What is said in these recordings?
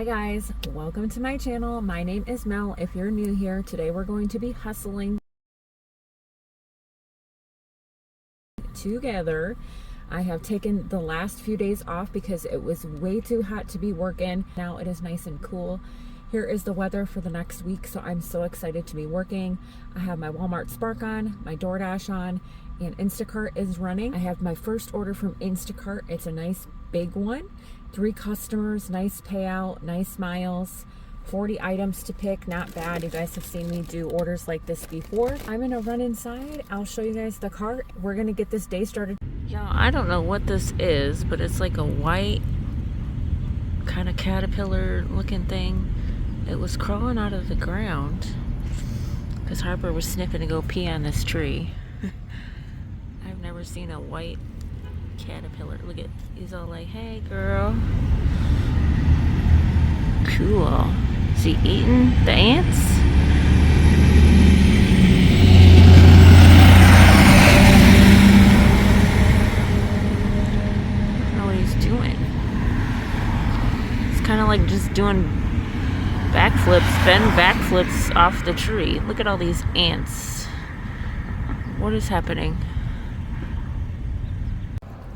Hi guys, welcome to my channel. My name is Mel. If you're new here, today we're going to be hustling together. I have taken the last few days off because it was way too hot to be working. Now it is nice and cool. Here is the weather for the next week, so I'm so excited to be working. I have my Walmart Spark on, my DoorDash on, and Instacart is running. I have my first order from Instacart. It's a nice big one. 3 customers, nice payout, nice miles, 40 items to pick, not bad. You guys have seen me do orders like this before. I'm gonna run inside. I'll show you guys the cart. We're gonna get this day started. Y'all, I don't know what this is, but it's like a white kind of caterpillar looking thing. It was crawling out of the ground because Harper was sniffing to go pee on this tree. I've never seen a white caterpillar. Look at, he's all like, hey girl. Cool. Is he eating the ants? I don't know what he's doing. It's kind of like just doing backflips, bend backflips off the tree. Look at all these ants. What is happening?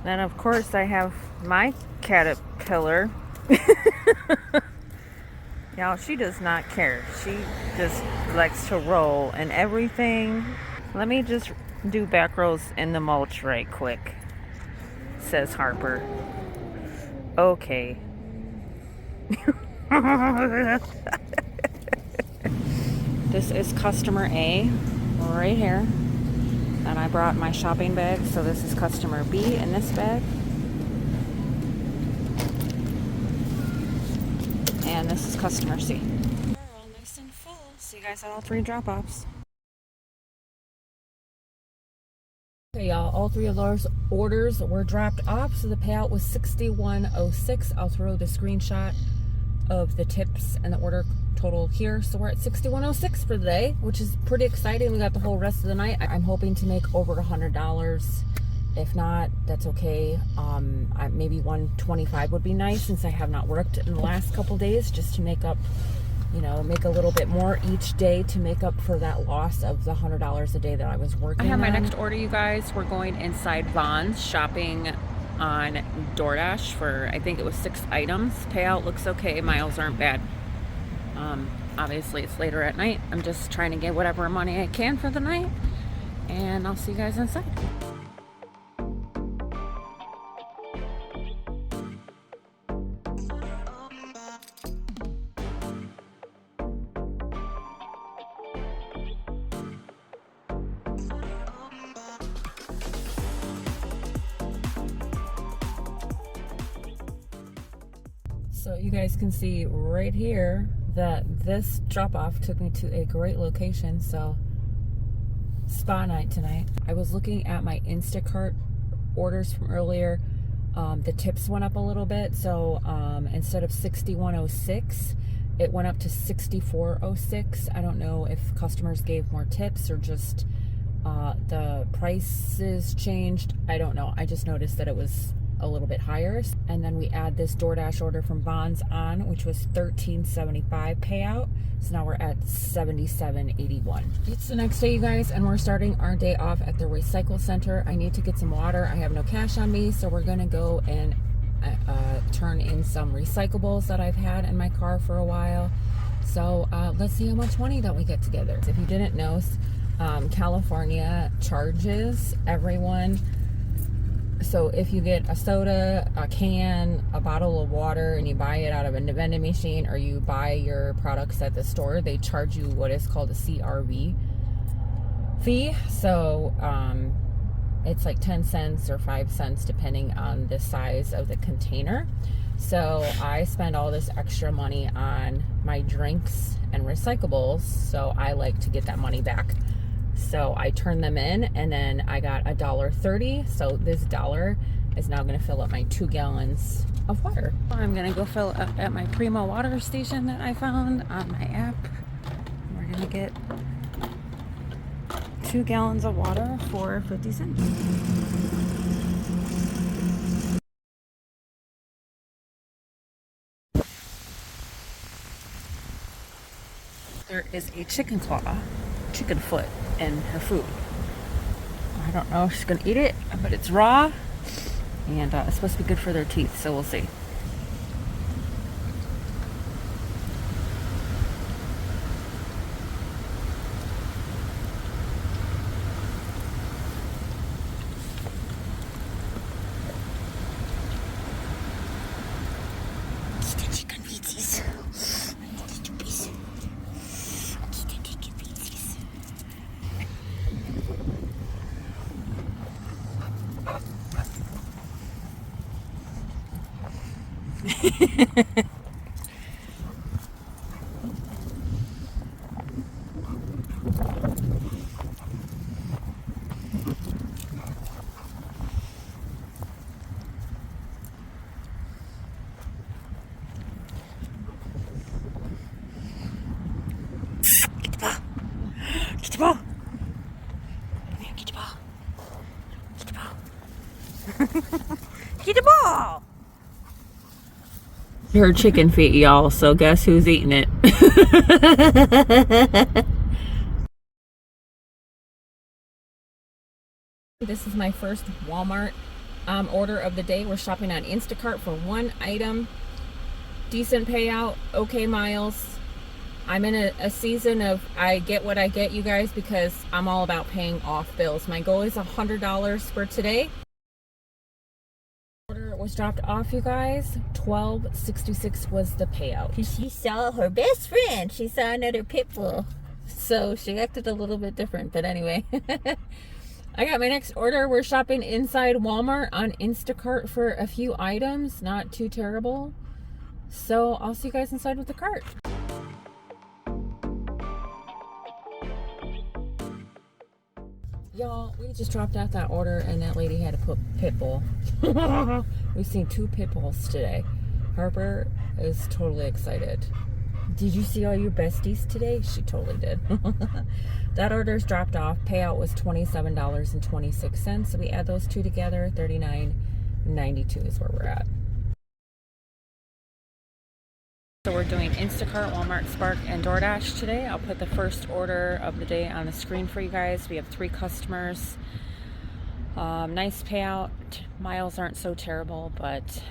Then of course I have my caterpillar. Y'all, she does not care. She just likes to roll and everything. Let me just do back rows in the mulch right quick, says Harper. Okay. This is customer A right here. And I brought my shopping bag, so this is customer B in this bag. And this is customer C. We're all nice and full. So you guys had all 3 drop-offs. Okay, y'all, all 3 of those orders were dropped off, so the payout was $61.06. I'll throw the screenshot of the tips and the order total here. So we're at $61.06 for the day, which is pretty exciting. We got the whole rest of the night. I'm hoping to make over $100. If not, that's okay. Maybe $125 would be nice, since I have not worked in the last couple days, just to make up, you know, make a little bit more each day to make up for that loss of the $100 a day that I was working. I have my next order, you guys. We're going inside Vons, shopping on DoorDash for, I think it was 6 items. Payout looks okay. Miles aren't bad. Obviously it's later at night. I'm just trying to get whatever money I can for the night, and I'll see you guys inside. So you guys can see right here that this drop-off took me to a great location. So spa night tonight. I was looking at my Instacart orders from earlier. The tips went up a little bit. So instead of $61.06, it went up to $64.06. I don't know if customers gave more tips or just the prices changed. I don't know. I just noticed that it was a little bit higher. And then we add this DoorDash order from Bonds on, which was $13.75 payout. So now we're at $77.81. It's the next day, you guys, and we're starting our day off at the recycle center. I need to get some water. I have no cash on me, so we're gonna go and turn in some recyclables that I've had in my car for a while. So let's see how much money that we get together. If you didn't know, California charges everyone. So if you get a soda, a can, a bottle of water, and you buy it out of a vending machine, or you buy your products at the store, they charge you what is called a CRV fee. So it's like 10 cents or 5 cents depending on the size of the container. So I spend all this extra money on my drinks and recyclables, so I like to get that money back. So I turned them in, and then I got $1.30. So this dollar is now going to fill up my 2 gallons of water. I'm going to go fill up at my Primo water station that I found on my app. We're going to get 2 gallons of water for 50 cents. There is a chicken claw, chicken foot in her food. I don't know if she's gonna eat it, but it's raw and it's supposed to be good for their teeth, so we'll see. Get the ball. Get the ball. Get the ball. Get the ball. Her chicken feet, y'all, so guess who's eating it? This is my first Walmart order of the day. We're shopping on Instacart for one item. Decent payout, okay miles. I'm in a season of I get what I get, you guys, because I'm all about paying off bills. My goal is $100 for today. Order was dropped off, you guys. $12.66 was the payout. She saw her best friend. She saw another pit bull, so she acted a little bit different. But anyway, I got my next order. We're shopping inside Walmart on Instacart for a few items. Not too terrible. So I'll see you guys inside with the cart. Y'all, we just dropped out that order and that lady had a pit bull. We've seen 2 pit bulls today. Harper is totally excited. Did you see all your besties today? She totally did. That order's dropped off. Payout was $27.26. So we add those two together, $39.92 is where we're at. So we're doing Instacart, Walmart, Spark, and DoorDash today. I'll put the first order of the day on the screen for you guys. We have 3 customers. Nice payout. Miles aren't so terrible, but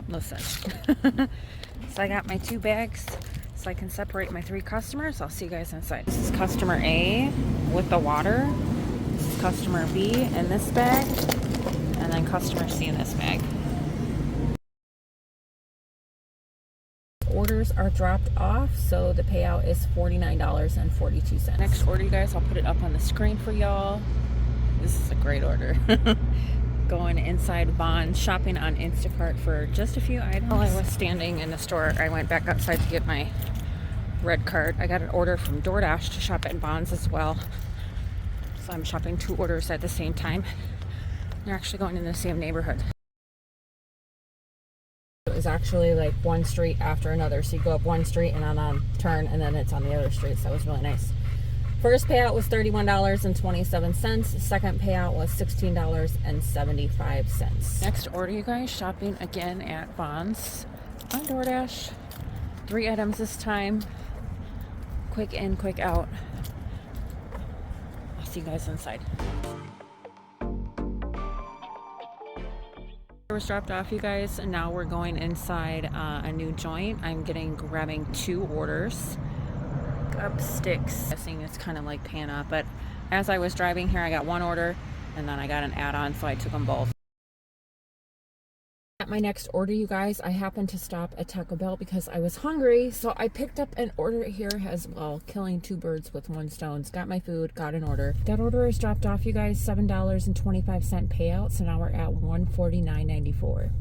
listen. So I got my 2 bags so I can separate my 3 customers. I'll see you guys inside. This is customer A with the water. This is customer B in this bag. And then customer C in this bag. Orders are dropped off, so the payout is $49.42. Next order, you guys, I'll put it up on the screen for y'all. This is a great order. Going inside Bond, shopping on Instacart for just a few items. While I was standing in the store, I went back outside to get my red card. I got an order from DoorDash to shop at Bonds as well. So I'm shopping 2 orders at the same time. They're actually going in the same neighborhood. Is actually like one street after another, so you go up one street and on a turn and then it's on the other street, so that was really nice. First payout was $31.27. Second payout was $16.75. Next order, you guys, shopping again at Bonds on DoorDash. 3 items this time. Quick in, quick out. I'll see you guys inside. Was dropped off, you guys, and now we're going inside a new joint. I'm grabbing 2 orders. Up sticks. Guessing it's kind of like Pana, but as I was driving here, I got 1 order and then I got an add-on, so I took them both. At my next order, you guys, I happened to stop at Taco Bell because I was hungry, so I picked up an order here as well, killing 2 birds with 1 stone. Got my food, got an order. That order is dropped off, you guys, $7.25 payout, so now we're at $149.94.